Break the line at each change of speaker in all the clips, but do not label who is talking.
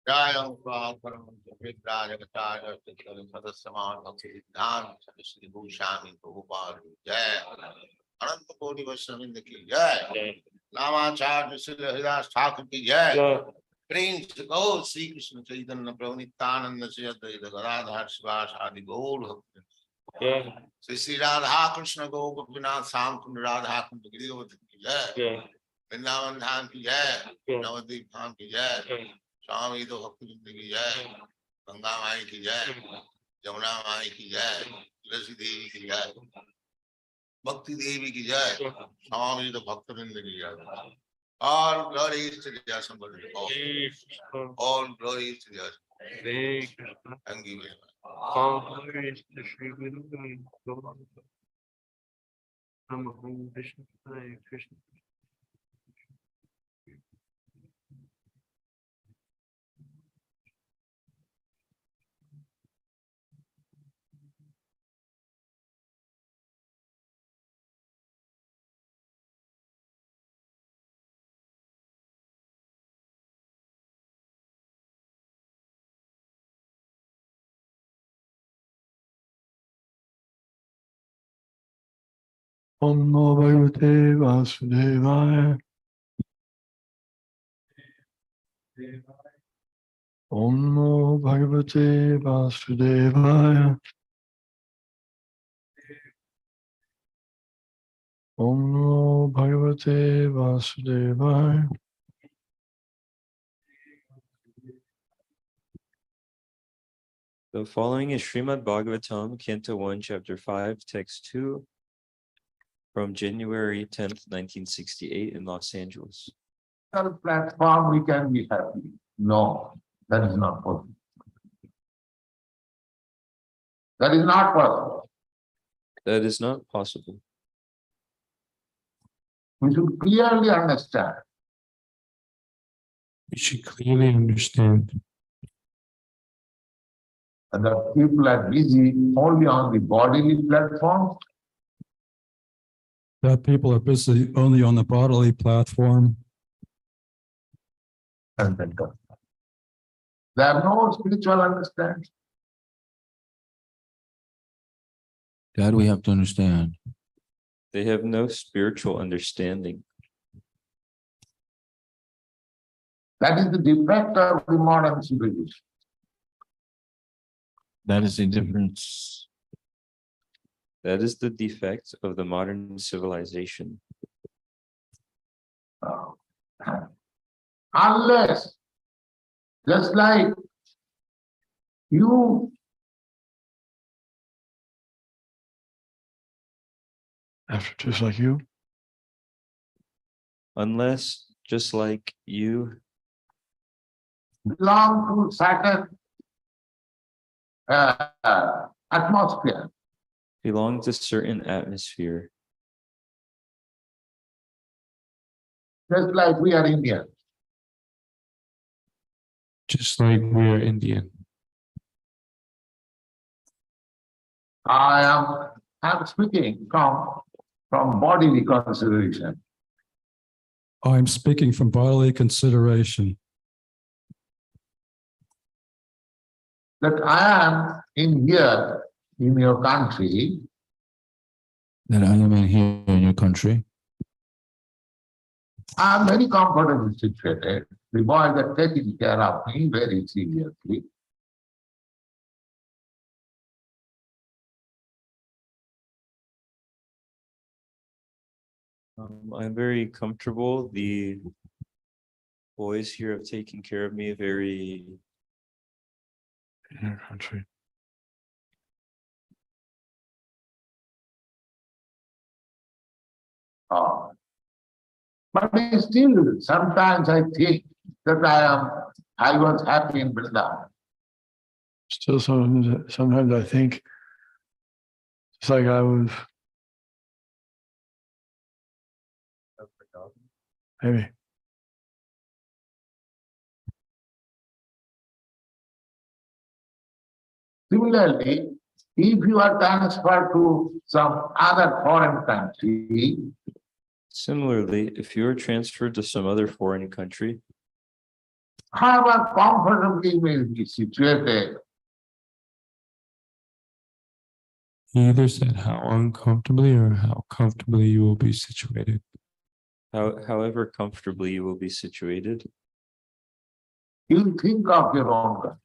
Jayam Param Vikrajakatarya Sadasaman Bhakti Shri Bhushami Prabhupada Jai Ananta Koti Vaishnavindra ki Jai Namacharya Sri Haridas Thakur ki Jai Prince Gaur Sri Krishna Chaitanya Prabhu Nityananda Sri Advaita Gadadhar Sivas Adi Gaur Sri Radha Krishna Gaur Gopinath Sam Kund Radha Kund Giridhar ki Jai Vrindavan Dham ki Jai Navadvip Dham ki Jai स्वामी तो भक्ति की जय गंगा माई की जय यमुना माई की जय तुलसी देवी की जय भक्ति देवी की जय स्वामी तो भक्त वृंद की जय all glories to the somebody all glories to the thank you very much
All glories to Sri Guru Govinda. Namo Vishnu Krishna.
Om Namo Bhagavate Vasudevaya. Om Namo Bhagavate Vasudevaya. Om Namo Bhagavate Vasudevaya.
The following is Srimad Bhagavatam, Canto 1, Chapter 5, Text 2, from January 10th, 1968 in Los Angeles.
Platform we can be happy. No, that is not possible. That is not possible.
That is not possible.
We should clearly understand.
We should clearly understand
that people are busy only on the bodily platform.
that people are busy only on the bodily platform.
And then they have no spiritual understanding.
That we have to understand.
They have no spiritual understanding.
That is the defect of the modern civilization.
That is the difference.
That is the defect of the modern civilization.
Unless, just like you
Just like you.
Unless, just like you
belong to certain atmosphere,
belong to certain atmosphere,
just like we are Indian.
Just like we are Indian.
I'm speaking from bodily consideration.
I'm speaking from bodily consideration.
That I am in here in your country.
That I am in here in your country.
I am very comfortably situated. The boys are taking care of me very seriously.
I'm very comfortable. The boys here have taken care of me very
In your country.
But still, sometimes I think that I was happy in Vrindavan.
Still, sometimes I think it's like I was. Maybe.
Similarly, if you are transferred to some other foreign country,
Similarly, if you are transferred to some other foreign country,
however comfortably may be situated,
He either said how uncomfortably or how comfortably you will be situated.
However comfortably you will be situated,
you think of your own country.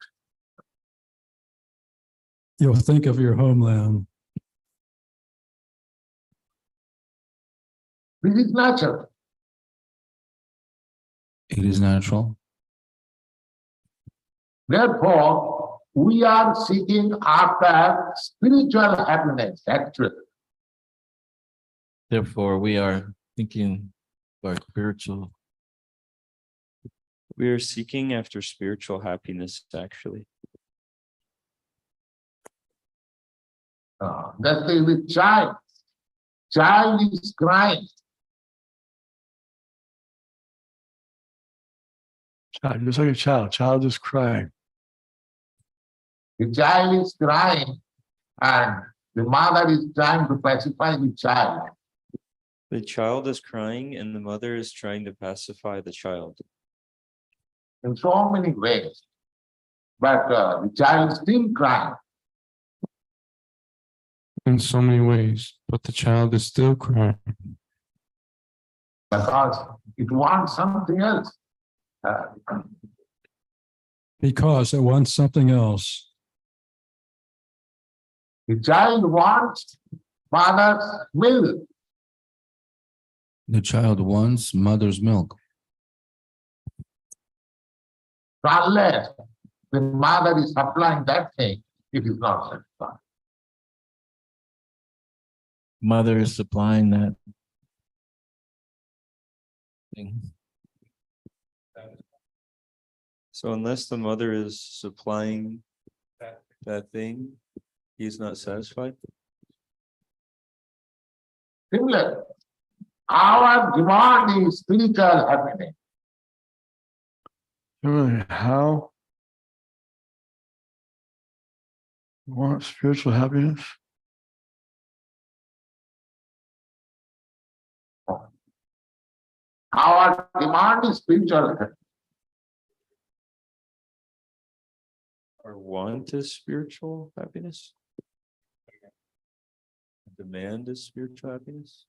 You'll think of your homeland.
This is natural.
It is natural.
Therefore, we are seeking after spiritual happiness, actually.
Therefore, we are thinking of our spiritual.
we are seeking after spiritual happiness, actually.
That's the child. Child is crying.
Just like a child. Child is crying.
The child is crying, and the mother is trying to pacify the child.
The child is crying and the mother is trying to pacify the child
In so many ways. But the child is still crying.
In so many ways, but the child is still crying.
Because it wants something else.
Because it wants something else.
The child wants mother's milk.
The child wants mother's milk.
Unless the mother is supplying that thing, it is not satisfied.
Mother is supplying that thing.
So unless the mother is supplying that thing, he's not satisfied.
Similar, our demand is spiritual happiness.
Really, how? You want spiritual happiness?
Our demand is spiritual happiness.
Our want is spiritual happiness. Demand is spiritual happiness.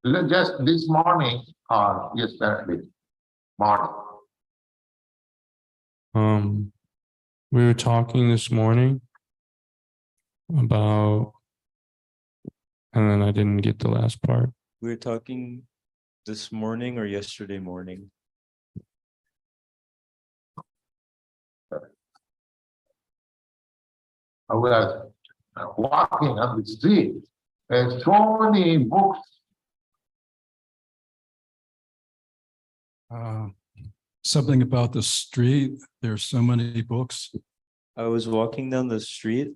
Just this morning or yesterday morning,
We were talking this morning about, and then I didn't get the last part.
We were talking this morning or yesterday morning.
I was walking on the street. There's so many books.
Something about the street. There's so many books.
I was walking down the street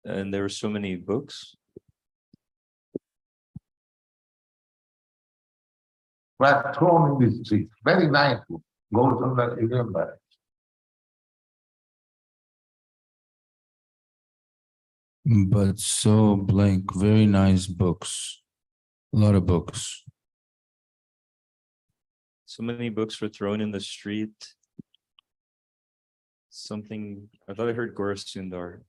and there were so many books.
Were thrown in the street. Very nice book. Goes on the remember.
But so blank, very nice books. A lot of books.
So many books were thrown in the street. Something, I thought I heard Gaura Sundar.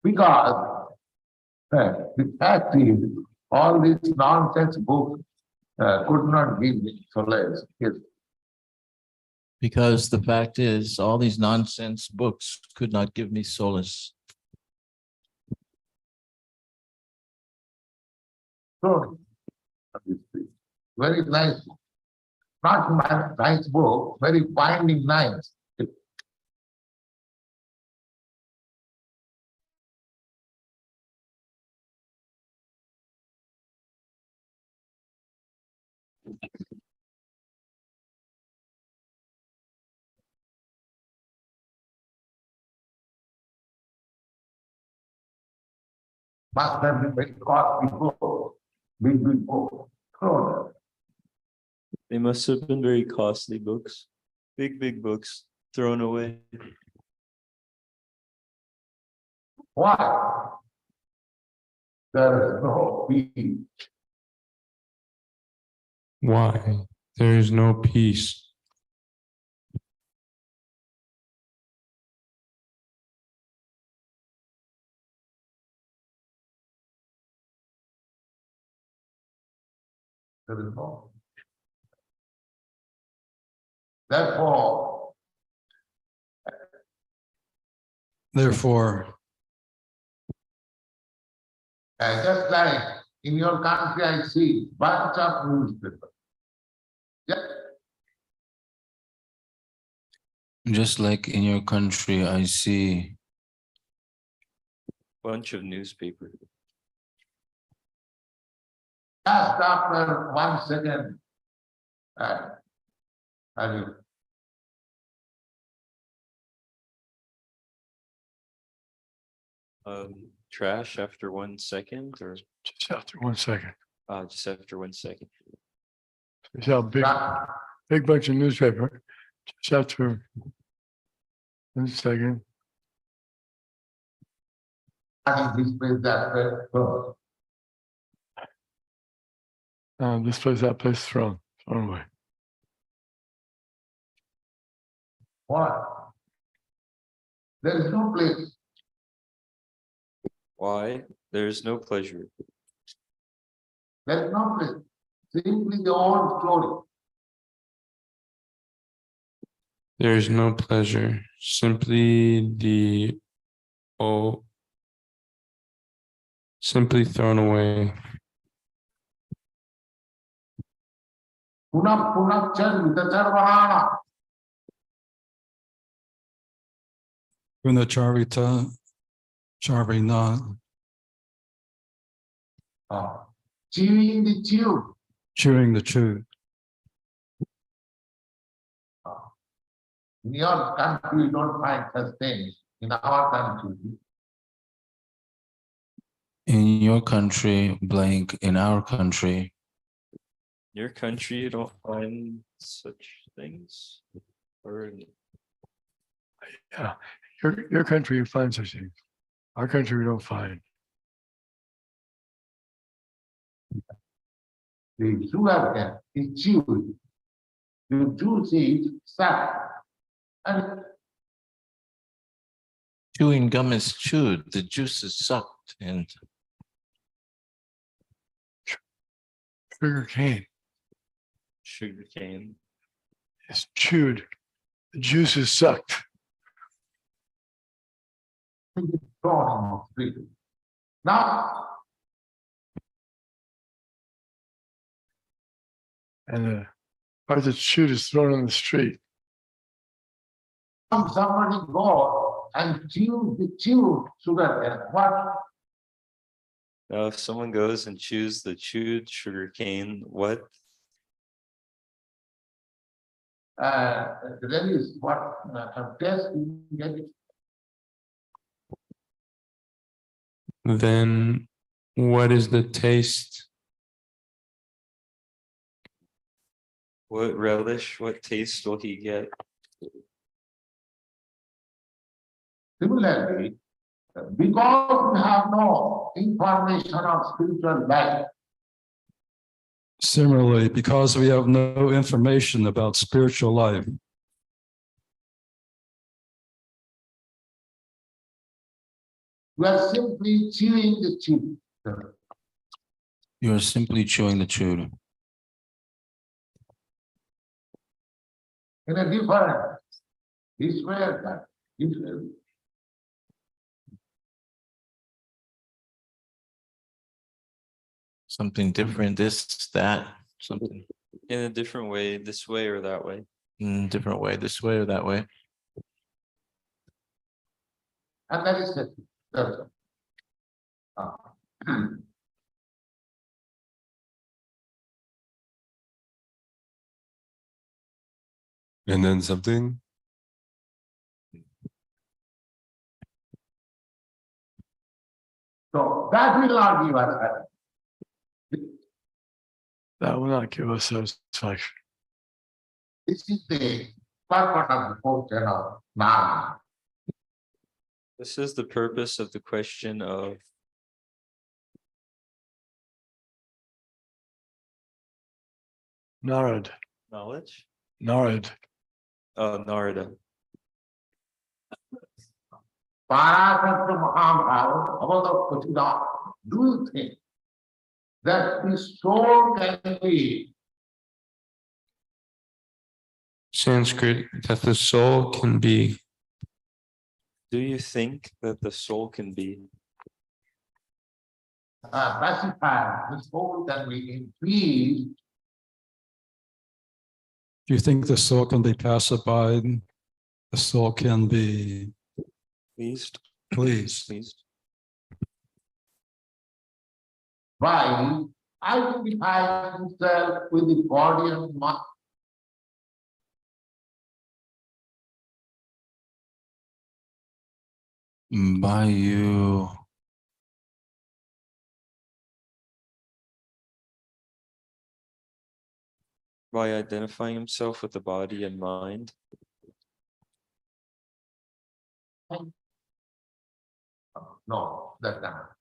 Because the fact is, all these nonsense books could not give me solace. Yes.
Because the fact is, all these nonsense books could not give me solace.
So, very nice book. Not nice book, very finding nice. Must have been very costly book, big book. thrown.
They must have been very costly books. Big books thrown away.
Why? There is no peace.
Why? There is no peace.
There is no. Therefore,
Therefore,
just like in your country, I see bunch of newspapers.
just like in your country, I see
Bunch of newspapers.
Just after 1 second, and you
Trash after 1 second or
Just after 1 second.
just after 1 second.
We saw a big bunch of newspaper. Just after 1 second.
this place, that place, so
This place, that place, thrown away.
what? There is no place.
Why? There's no pleasure.
There is no place. Simply the old story.
There is no pleasure. Simply simply thrown away.
Punah charvita charvahana.
from the Charvita, Charvina,
Chewing the chew.
chewing the chew.
In your country, you don't find such things. In our country,
In your country, blank, in our country,
Your country, you don't find such things? Or
Yeah, your country, you find such things. Our country, we don't find.
the sugar cane is chewed. You juice it, suck. And
Chewing gum is chewed, the juice is sucked, and
Sugar cane
sugar cane.
is chewed. The juice is sucked.
thrown in the street. Now,
And the part that's chewed is thrown on the street.
somebody go and chew the chewed sugar cane. What?
Now, if someone goes and chews the chewed sugar cane, what?
There is what test you get it.
Then what is the taste?
What relish, what taste will he get?
Similarly, because we have no information of spiritual life,
Similarly, because we have no information about spiritual life,
we are simply chewing the chew.
you are simply chewing the chew
In a different, this way, that, this way.
something different, this, that, something
In a different way, this way or that way.
in a different way, this way or that way.
And that is it. That's it.
And then something?
So that will not give us happiness.
That will not give us satisfaction.
This is the purpose of the question of man.
This is the purpose of the question of
Narad,
knowledge.
Narad.
Narada.
Parasatra Mahabharata, Avada Pachida. Do you think that the soul can be
Sanskrit, that the soul can be.
Do you think that the soul can be
pacified? The soul can be increased.
Do you think the soul can be pacified? The soul can be
pleased?
pleased.
Pleased.
By identifying himself with the body and mind.
By you
By identifying himself with the body and mind.
No, that's not.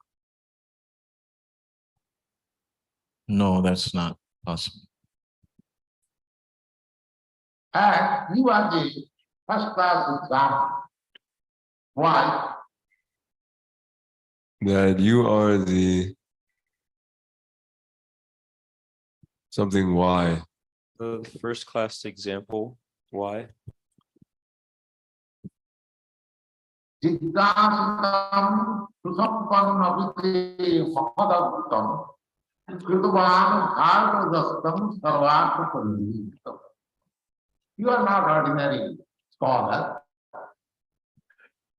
No, that's not possible.
And you are the first class example. Why?
That you are the something why.
The first class example. Why?
Jiddhastam susampanna vidhi mahadabhutam kritavan bhardastam sarvartha parivitam. You are not ordinary scholar.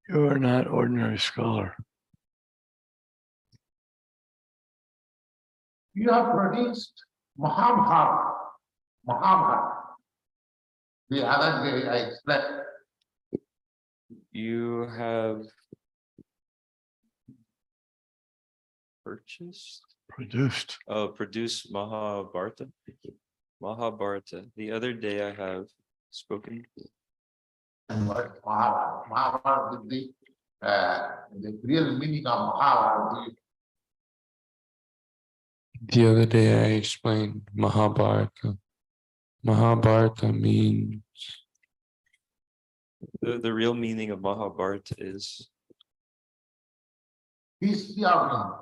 You are not ordinary scholar.
You have produced Mahabharata. Mahabharata. The other day I explained.
You have purchased,
Produced.
produced Mahabharata. Mahabharata. The other day I have spoken.
And what Mahabharata? Mahabharata is the real meaning of Mahabharata.
The other day I explained Mahabharata. Mahabharata means
The real meaning of Mahabharata is
History of India.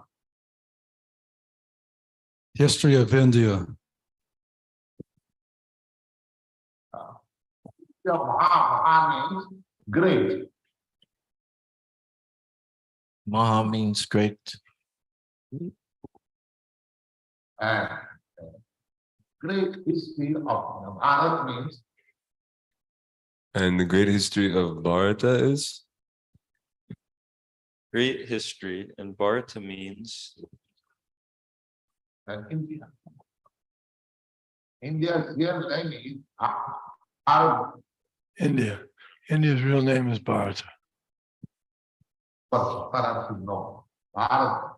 History of India.
Maha means great.
Maha means great.
And great history of Bharat means
and the great history of Bharata is
great history, and Bharata means
India. India's real name is Bharat.
India. India's real name is Bharata.
Perhaps you know. Bharat.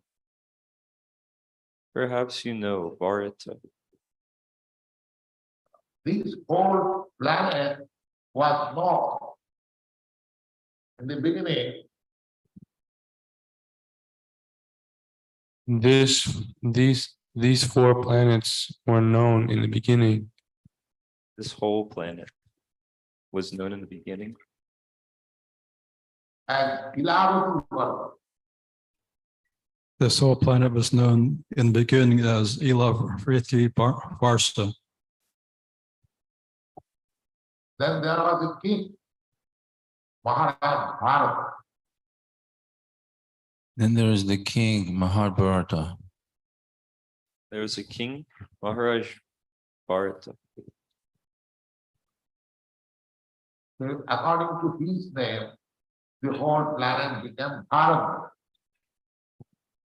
perhaps you know Bharata.
This whole planet was not in the beginning.
These four planets were known in the beginning.
This whole planet was known in the beginning
As Ilavati world.
This whole planet was known in the beginning as Ilavriti Varsa.
Then there was a king, Maharaj Bharat.
Then there is the king Mahabharata.
there was a king, Maharaj Bharata.
According to his name, the whole planet became Bharat.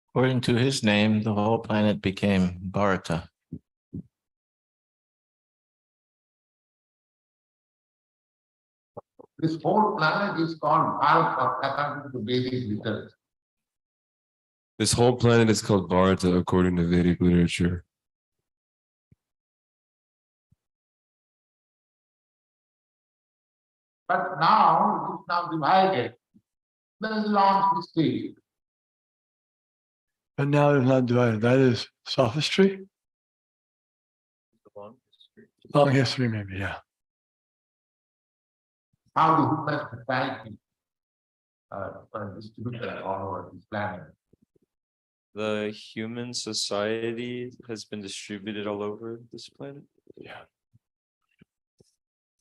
According to his name, the whole planet became Bharata.
This whole planet is called Bharat according to Vedic literature.
This whole planet is called Bharata according to Vedic literature.
But now it is now divided. There is a long history.
But now it's not divided. That is sophistry.
The long history.
Long history, maybe, yeah.
How the human society distributed all over this planet.
The human society has been distributed all over this planet.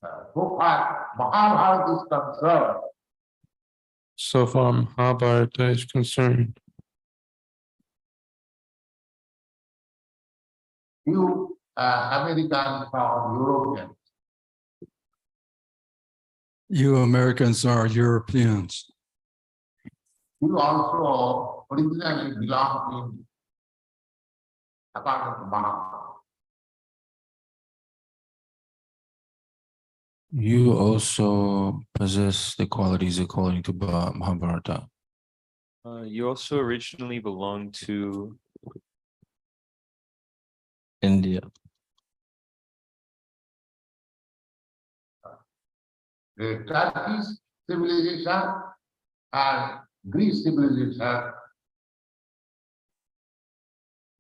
So far, Mahabharata is concerned,
So far, Mahabharata is concerned.
you Americans or Europeans,
You Americans are Europeans.
you also originally belong in, according to Mahabharata.
You also possess the qualities according to Mahabharata.
You also originally belonged to
India.
The Turkish civilization and Greece civilization,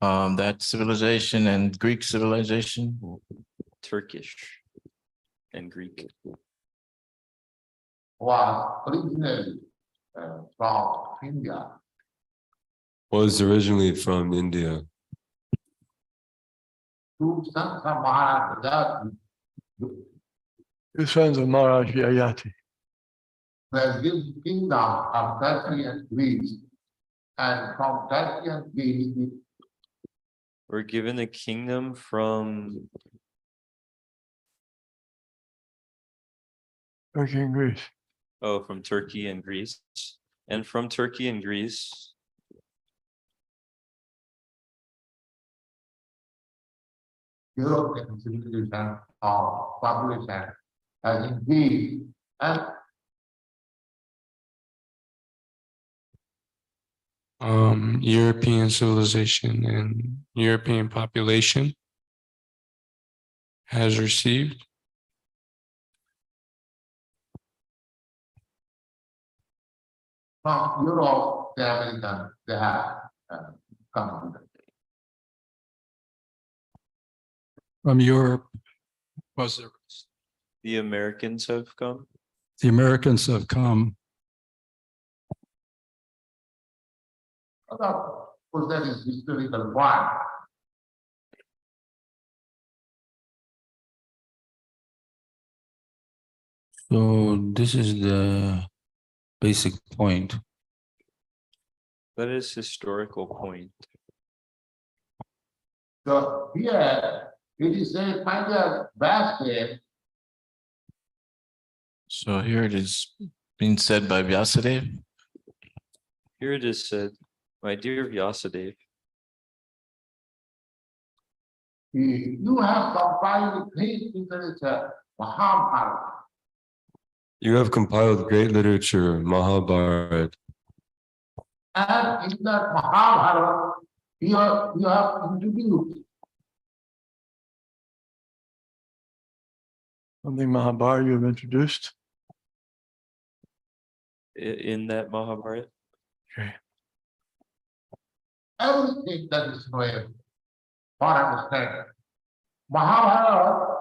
That civilization and Greek civilization,
Turkish and Greek.
was originally from India.
Was originally from India.
Two sons of Maharaja,
Two sons of Maharaj Yayati.
were given kingdom of Turkey and Greece, and from Turkey and Greece,
We're given a kingdom from
Turkey and Greece.
from Turkey and Greece. And from Turkey and Greece,
European civilization or population has increased, and
European civilization and European population has received.
from Europe, the Americans, they have come.
From Europe, was there,
the Americans have come.
the Americans have come.
Of course, that is historical one.
So this is the basic point.
That is historical point.
So here it is said, my dear Vasudev,
so here it is being said by Vyasadeva.
Here it is said, my dear Vyasadeva,
you have compiled great literature, Mahabharata.
You have compiled great literature, Mahabharata.
And in that Mahabharata, you have introduced
Something Mahabharata you have introduced.
in that Mahabharata,
Okay.
everything that is known for understanding. Mahabharata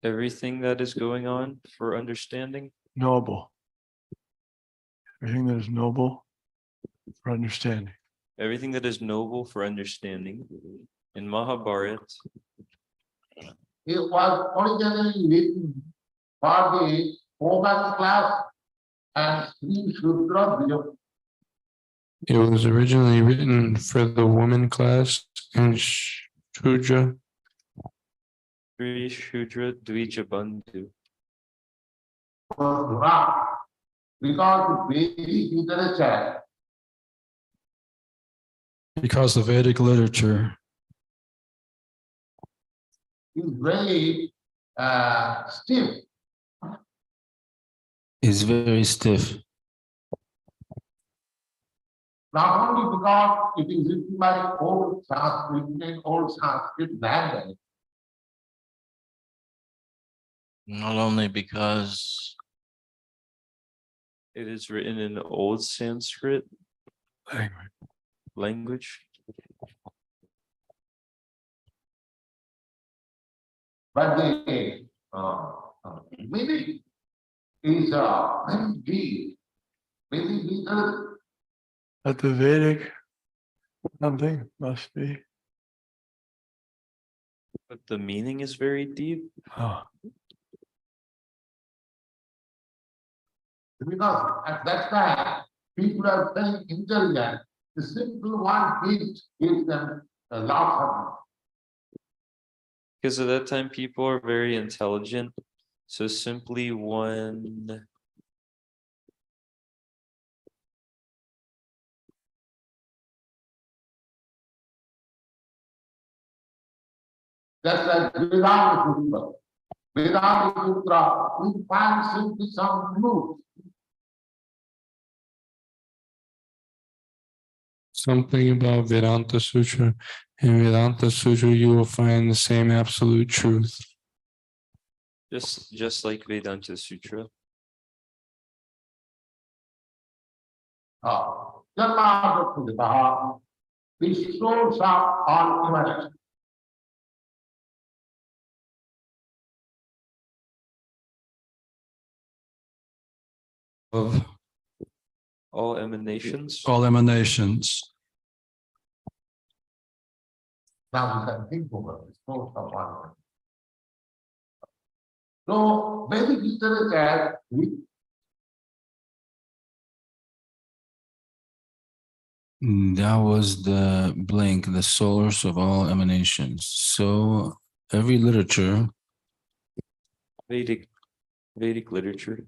everything that is going on for understanding,
Noble. Everything that is noble for understanding.
everything that is noble for understanding. In Mahabharata,
it was originally written for the woman class and Sri Shudra Vijay.
It was originally written for the woman class and Shudra.
Sri Shudra Dvijabandhu.
Was wrong because the Vedic literature
Because the Vedic literature
is very stiff.
Is very stiff.
Not only because it is written by old Sanskrit language,
Not only because
It is written in Old Sanskrit
Language.
language,
but the meaning is very deep, very little.
But the Vedic something must be.
But the meaning is very deep.
Oh,
Because at that time, people are very intelligent. The simple one gives them a lot of.
Because at that time, people are very intelligent. So simply one.
Just like Vedanta Sutra. Vedanta Sutra, we find simply some clues.
Something about Vedanta Sutra. In Vedanta Sutra, you will find the same absolute truth.
Just like Vedanta Sutra.
Janmata Sutra, the source of all humanity.
Of
All emanations.
all emanations.
Now we can think over the source of all humanity. So, Vedic literature,
That was the blink, the source of all emanations. So every literature
Vedic literature.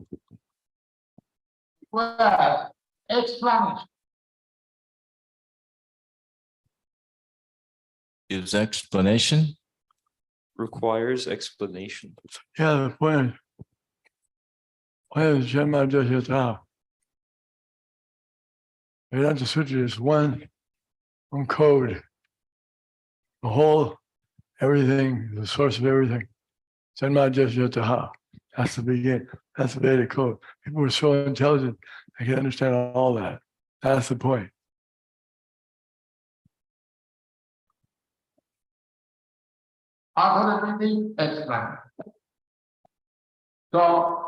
was explanation.
gives explanation.
Requires explanation.
yeah, the point. Why is Janma Dashata? Vedanta Sutra is one code. The whole, everything, the source of everything. Janma Dashata. That's the beginning. That's the Vedic code. People were so intelligent, they can understand all that. That's the point.
Authoritative explanation. So,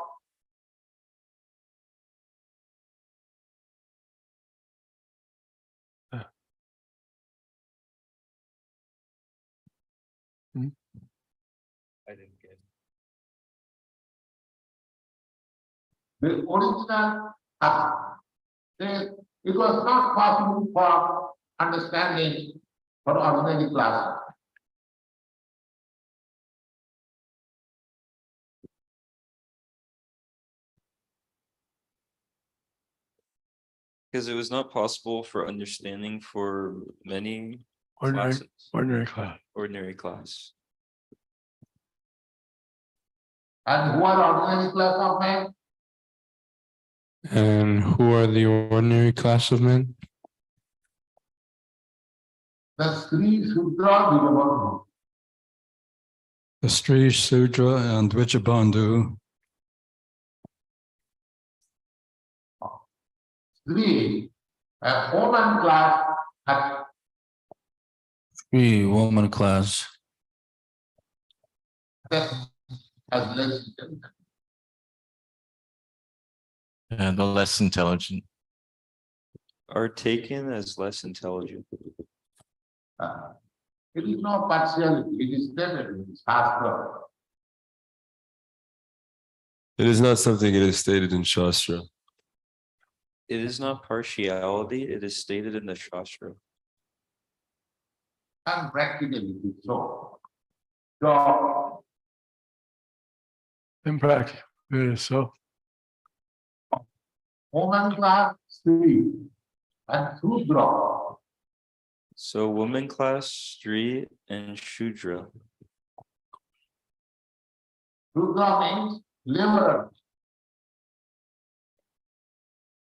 I didn't get it.
the original says it was not possible for understanding for ordinary class.
Because it was not possible for understanding for many
Ordinary,
classes,
ordinary class.
ordinary class.
And who are ordinary class of men?
And who are the ordinary class of men?
The Sri Shudra Vijabandhu.
The Sri Sudra and Vijabandhu.
Sri, a woman class, has
free woman class
less intelligence.
And the less intelligent.
Are taken as less intelligent.
It is no partiality, it is stated in the Shastra.
It is not something it is stated in Shastra.
It is not partiality, it is stated in the Shastra.
And practically it is so. So,
In practice, it is so.
woman class, Sri, and Shudra.
So woman class, Sri, and Shudra.
Shudra means laborer.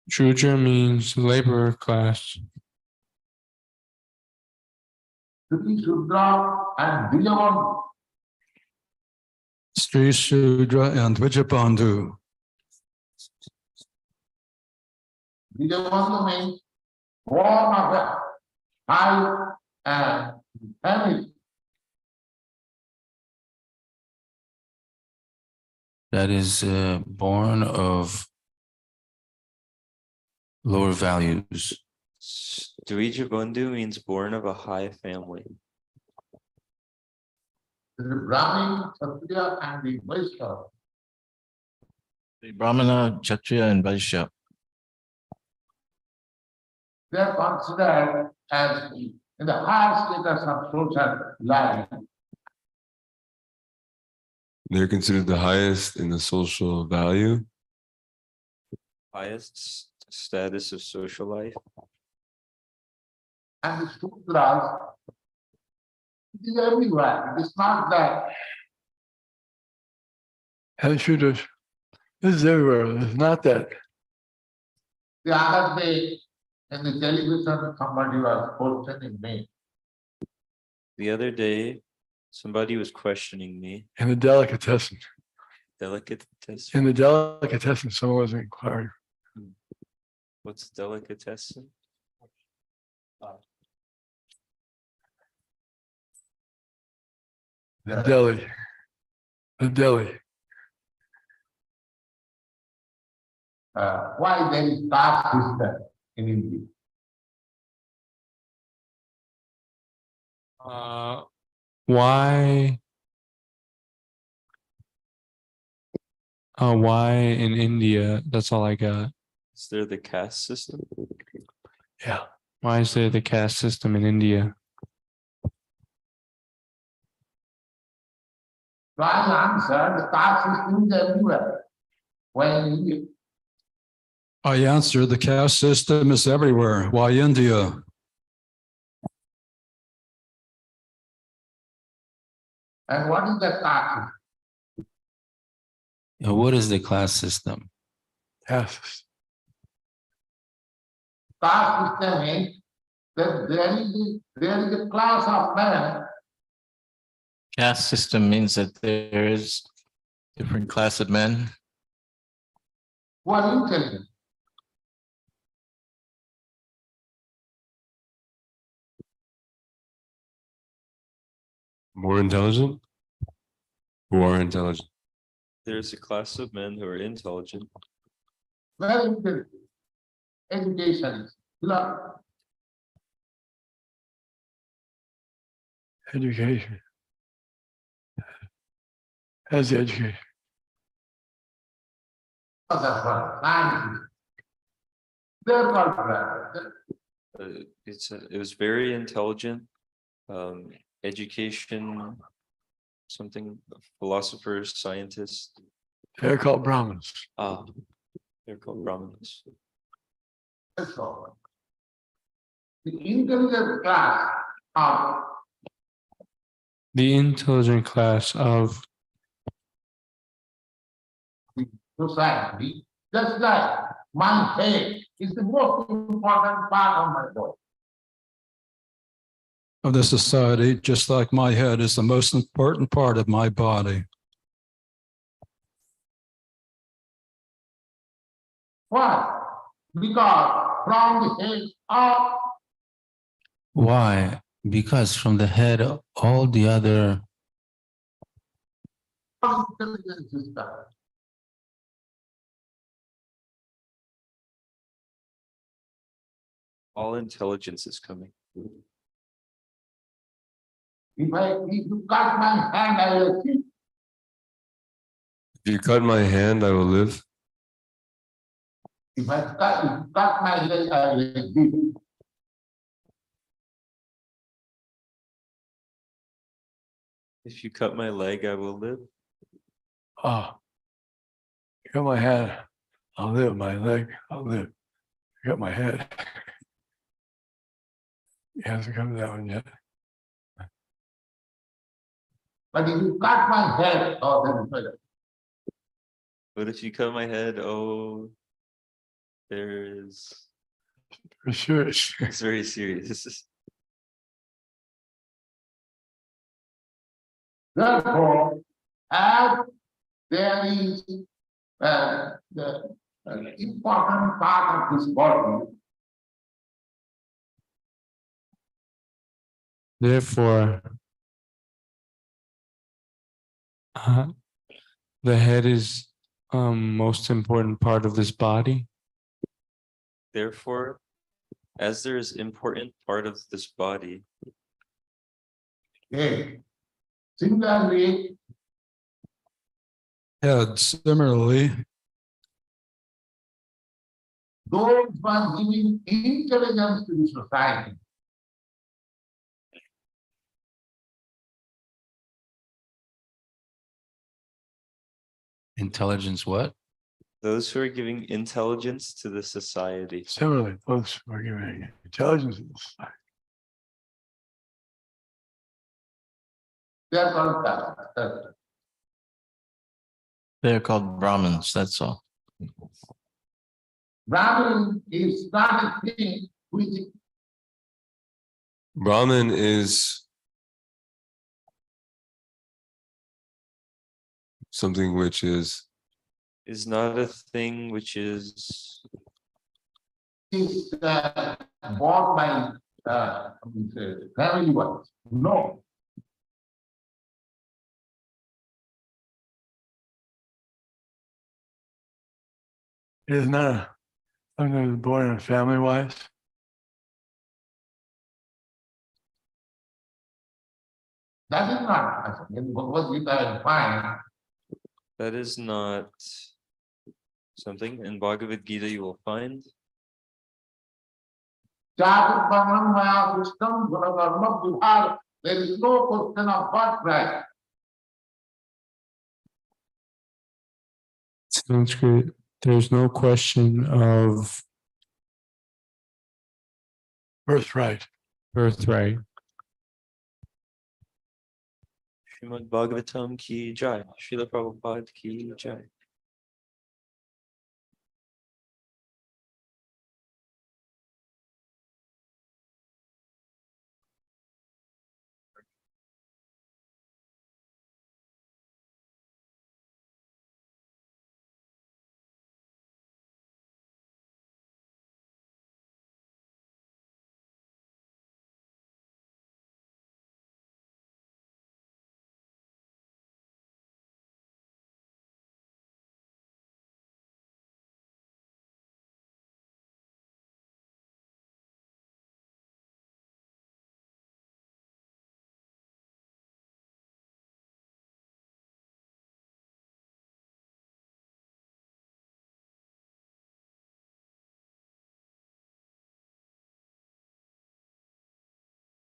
Shudra means laborer class.
Sri Shudra and Vijabandhu.
Sri Sudra and Vijabandhu.
Vijabandhu means born of a high family.
that is born of lower values.
Hjdgm means born of a high family.
The Brahmin, Kshatriya, and the Vaishya.
The Brahmana, Kshatriya, and Vaishya.
They are considered as in the higher status of social life.
They're considered the highest in the social value.
Highest status of social life.
And the Sudras, it is everywhere. It is not that
And Shudras, this is everywhere. It's not that.
the other day in the television somebody was questioning me.
The other day, somebody was questioning me.
In the delicatessen.
Delicatessen.
In the delicatessen, someone was inquiring.
What's delicatessen?
The deli. The deli.
Why there is caste system in India?
Why? Why in India? That's all I got.
Is there the caste system?
Yeah.
Why is there the caste system in India?
So I answered, the caste system is everywhere. Why in India?
I answer, the caste system is everywhere. Why India?
And what is the caste?
What is the class system?
Yes.
Caste system means that there is a class of men
Caste system means that there is different class of men
who are intelligent.
More intelligent? Who are intelligent?
There's a class of men who are intelligent.
Very intelligent. Education is love.
Education. Has the education.
That's what science is. They're called brothers.
It was very intelligent. Education, something, philosophers, scientists.
They're called Brahmins.
They're called Brahmins.
That's all. The intelligent class of
The intelligent class of
society, just like my head is the most important part of my body.
Of the society, just like my head is the most important part of my body.
Why? Because from the head up,
Why? Because from the head, all the other
intelligence system.
All intelligence is coming.
If you cut my hand, I will see.
If you cut my hand, I will live.
If you cut my leg, I will see.
If you cut my leg, I will live.
Got my hand, I'll live. My leg, I'll live. Got my head. He hasn't come to that one yet.
But if you cut my head, oh, then it's better.
But if you cut my head, there's
For sure.
it's very serious.
Therefore, as there is the important part of this body,
therefore the head is most important part of this body?
Therefore, as there is important part of this body,
Okay. Similarly,
Head, similarly,
those who are giving intelligence to the society,
Intelligence, what?
those who are giving intelligence to the society,
Similarly, those who are giving intelligence to the society.
they are called that.
They're called Brahmins, that's all.
Brahmin is not a thing which
Brahman is something which is
not a thing which is
is bought by family ones. No.
It is not a, something that was born in family wise.
That is not. In Bhagavad Gita, I find
that is not something in Bhagavad Gita you will find.
Chaturvarnam maya Krishtam Gunakarma Vibhar. There is no question of birthright.
Sanskrit, there's no question of
Birthright.
birthright.
Srimad Bhagavatam ki jai. Srila Prabhupada ki jai.